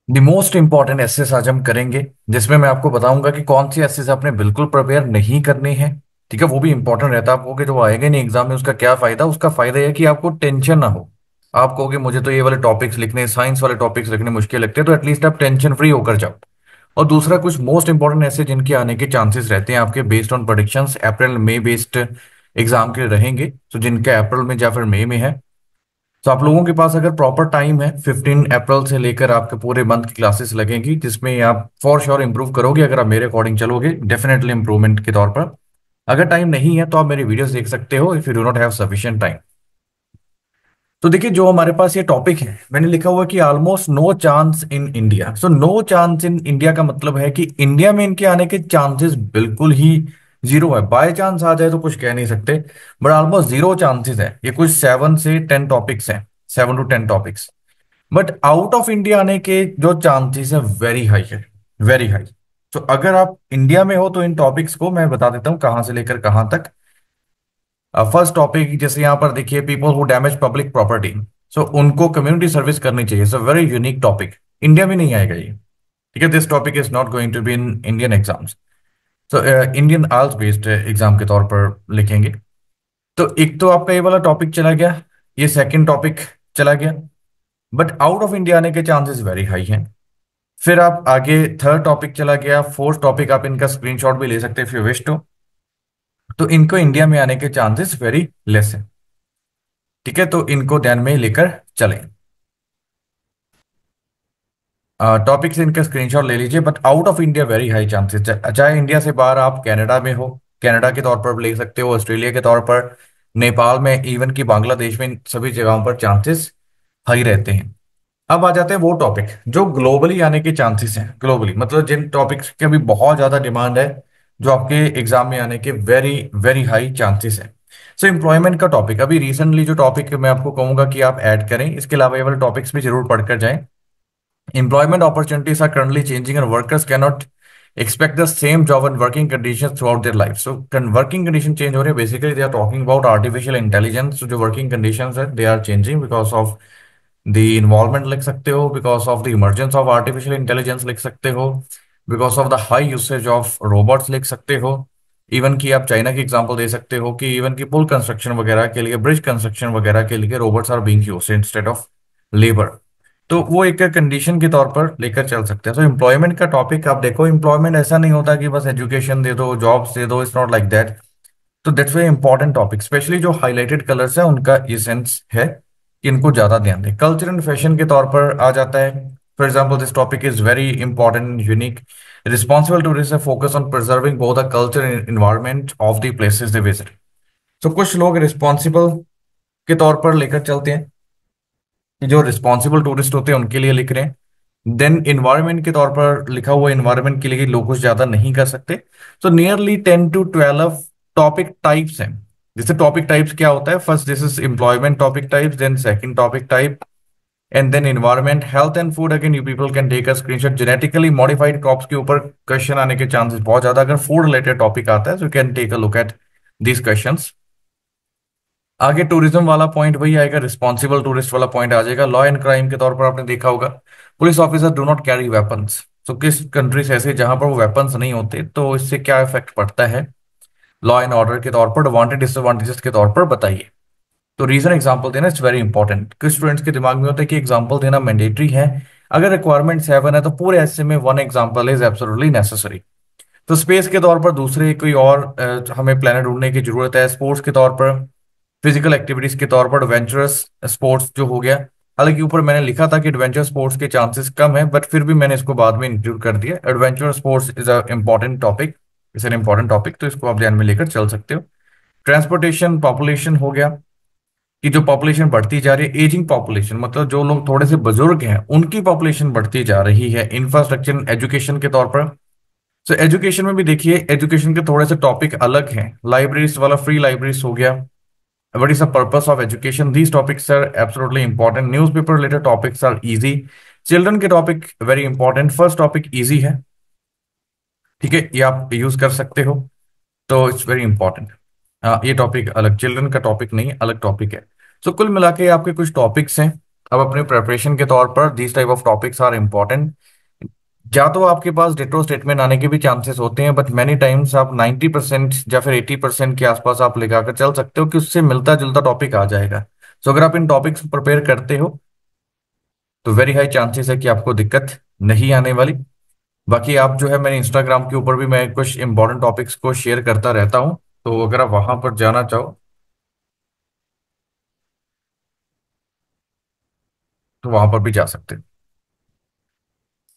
The most important assess आज हम करेंगे, जिसमें मैं आपको बताऊंगा कि कौन सी एसेस आपने बिल्कुल प्रिपेयर नहीं करनी है। ठीक है, वो भी इंपॉर्टेंट रहता है। आप कहोगे जो वो आएगा नहीं एग्जाम में, उसका क्या फायदा? उसका फायदा यह है कि आपको टेंशन ना हो। आप कहोगे मुझे तो ये वाले टॉपिक्स लिखने, साइंस वाले टॉपिक्स लिखने मुश्किल लगते हैं, तो एटलीस्ट आप टेंशन फ्री होकर जाओ। और दूसरा, कुछ मोस्ट इंपॉर्टेंट ऐसे जिनके आने के चांसेस रहते हैं आपके बेस्ड ऑन प्रोडिक्शंस, अप्रैल मई बेस्ड एग्जाम के लिए रहेंगे, तो जिनका अप्रैल में या फिर मई में है। तो आप लोगों के पास अगर प्रॉपर टाइम है, 15 अप्रैल से लेकर आपके पूरे मंथ की क्लासेस लगेंगी, जिसमें आप फॉर श्योर इंप्रूव करोगे अगर आप मेरे अकॉर्डिंग चलोगे, डेफिनेटली इंप्रूवमेंट के तौर पर। अगर टाइम नहीं है तो आप मेरी वीडियोस देख सकते हो if you do not have sufficient time. तो देखिए, जो हमारे पास ये टॉपिक है, मैंने लिखा हुआ है कि almost no chance in India. So no chance in India का मतलब है कि इंडिया में इनके आने के चांसेस बिल्कुल ही जीरो है। बाय चांस आ जाए तो कुछ कह नहीं सकते, बट ऑलमोस्ट जीरो चांसेस है। ये कुछ 7 से 10 टॉपिक्स हैं, 7 to 10 topics. But out of India आने के जो चांसेस है वेरी हाई है, वेरी हाई। तो अगर आप इंडिया में हो तो इन टॉपिक्स को मैं बता देता हूँ कहाँ से लेकर कहाँ तक। फर्स्ट टॉपिक, जैसे यहाँ पर देखिए, people who damage public property. So उनको कम्युनिटी सर्विस करनी चाहिए। So very unique topic, India में नहीं आएगा ये। ठीक है, this topic is not going to be in Indian exams. So Indian IELTS based exam के तौर पर लिखेंगे। तो एक तो आपका ये वाला टॉपिक चला गया, ये सेकंड टॉपिक चला गया। बट आउट ऑफ इंडिया आने के चांसेस वेरी हाई हैं। फिर आप आगे थर्ड टॉपिक चला गया, फोर्थ टॉपिक आप इनका स्क्रीनशॉट भी ले सकते हैं इफ यू विश टू। तो इनको इंडिया में आने के चांसेस वेरी लेस है। ठीक है, तो इनको ध्यान में लेकर चलें। टॉपिक से इनका स्क्रीनशॉट ले लीजिए, but out of India very high chances. चाहे इंडिया से बाहर आप कनाडा में हो, कनाडा के तौर पर ले सकते हो, ऑस्ट्रेलिया के तौर पर, नेपाल में, इवन कि बांग्लादेश में, इन सभी जगहों पर चांसेस हाई रहते हैं। अब आ जाते हैं वो टॉपिक जो ग्लोबली आने के चांसेस हैं। ग्लोबली मतलब जिन टॉपिक्स की अभी बहुत ज्यादा डिमांड है, जो आपके एग्जाम में आने के वेरी वेरी हाई चांसेस हैं। सो एम्प्लॉयमेंट का टॉपिक, अभी रिसेंटली जो टॉपिक मैं आपको कहूंगा कि आप ऐड करें, इसके अलावा ये वाले टॉपिक्स भी जरूर पढ़कर जाएं। Employment opportunities are currently changing and workers cannot expect the same job and working conditions throughout their life. So working condition change हो रही है, basically they are talking about artificial intelligence। So जो working conditions है they are changing because of the involvement लिख सकते हो, because of the emergence of artificial intelligence लिख सकते हो, because of the high usage of robots लिख सकते हो। इवन कि आप चाइना की एग्जांपल दे सकते हो कि इवन की पुल कंस्ट्रक्शन वगैरह के लिए, ब्रिज कंस्ट्रक्शन वगैरह के लिए robots are being used instead of labour. तो वो एक कंडीशन के तौर पर लेकर चल सकते हैं। तो एम्प्लॉयमेंट का टॉपिक आप देखो, एम्प्लॉयमेंट ऐसा नहीं होता कि बस एजुकेशन दे दो, जॉब्स दे दो, इट्स नॉट लाइक दैट। तो that's very important topic, specially जो हाईलाइटेड कलर्स है उनका ये सेंस है कि इनको ज्यादा ध्यान दें। कल्चर एंड फैशन के तौर पर आ जाता है। For example, this topic is very important, unique. Responsible tourist focus on preserving both the culture and environment of the places they visit. तो कुछ लोग रिस्पॉन्सिबल के तौर पर लेकर चलते हैं कि जो रिस्पॉन्सिबल टूरिस्ट होते हैं उनके लिए लिख रहे हैं। देन इन्वायरमेंट के तौर पर लिखा हुआ, इन्वायरमेंट के लिए लोग कुछ ज्यादा नहीं कर सकते। तो नियरली 10 to 12 टॉपिक टाइप्स हैं। जैसे टॉपिक टाइप्स क्या होता है, first this is employment topic type, then second topic type, and then environment, health and food. Again you people can take a screenshot. Genetically modified crops के ऊपर question आने के chances बहुत ज्यादा, अगर फूड रिलेटेड टॉपिक आता है तो you can take a look at these questions. आगे टूरिज्म वाला पॉइंट वही आएगा, रिस्पॉन्सिबल टूरिस्ट वाला पॉइंट आ जाएगा। लॉ एंड क्राइम के तौर पर आपने देखा होगा, police officer do not carry weapons. तो किस कंट्रीज ऐसे जहां पर वो वेपन्स नहीं होते, तो इससे क्या इफेक्ट पड़ता है लॉ एंड ऑर्डर के तौर पर, एडवांटेज डिसएडवांटेजेस के तौर पर बताइए। तो रीजन एग्जाम्पल देना इट्स वेरी इंपॉर्टेंट। कुछ स्टूडेंट्स के दिमाग में होता है कि एग्जाम्पल देना मैंडेटरी है, अगर रिक्वायरमेंट 7 है तो पूरे ऐसे में 1 एग्जाम्पल इज एब्सोल्युटली नेसेसरी। तो स्पेस के तौर पर दूसरे कोई और हमें प्लेनेट ढूंढने की जरूरत है। स्पोर्ट्स के तौर पर, फिजिकल एक्टिविटीज के तौर पर एडवेंचरस स्पोर्ट्स जो हो गया। हालांकि ऊपर मैंने लिखा था कि एडवेंचर स्पोर्ट्स के चांसेस कम है, बट फिर भी मैंने इसको बाद में इंक्लूड कर दिया। Adventure sports is a important topic, is an important topic, तो इसको आप ध्यान में लेकर चल सकते हो। ट्रांसपोर्टेशन, पॉपुलेशन हो गया कि जो पॉपुलेशन बढ़ती जा रही है, एजिंग पॉपुलेशन मतलब जो लोग थोड़े से बुजुर्ग हैं उनकी पॉपुलेशन बढ़ती जा रही है। इंफ्रास्ट्रक्चर, एजुकेशन के तौर पर। सो एजुकेशन में भी देखिए, एजुकेशन के थोड़े से टॉपिक अलग हैं। लाइब्रेरीज वाला, फ्री लाइब्रेरीज हो गया, what is the purpose of education, these topics are absolutely important। newspaper related topics are easy। Children के topic very important, first topic easy है। ठीक है, ये आप यूज कर सकते हो, तो इट्स वेरी इंपॉर्टेंट। ये टॉपिक अलग, चिल्ड्रन का टॉपिक नहीं, अलग टॉपिक है। सो कुल मिला के आपके कुछ टॉपिक्स हैं अब अपनी प्रिपरेशन के तौर पर these type of topics are important. या तो आपके पास डिट्रो स्टेटमेंट आने के भी चांसेस होते हैं, बट मैनी टाइम्स आप 90% या फिर 80% के आसपास आप लेकर कर चल सकते हो कि उससे मिलता जुलता टॉपिक आ जाएगा। सो अगर आप इन टॉपिक्स प्रिपेयर करते हो तो वेरी हाई चांसेस है कि आपको दिक्कत नहीं आने वाली। बाकी आप जो है, मेरे इंस्टाग्राम के ऊपर भी मैं कुछ इंपॉर्टेंट टॉपिक्स को शेयर करता रहता हूँ, तो अगर आप वहां पर जाना चाहो तो वहां पर भी जा सकते हो।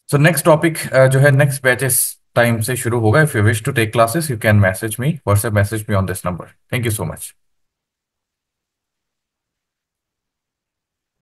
सो नेक्स्ट टॉपिक जो है, नेक्स्ट बैचेस टाइम से शुरू होगा। If you wish to take classes you can message me, WhatsApp message me on this number. Thank you so much.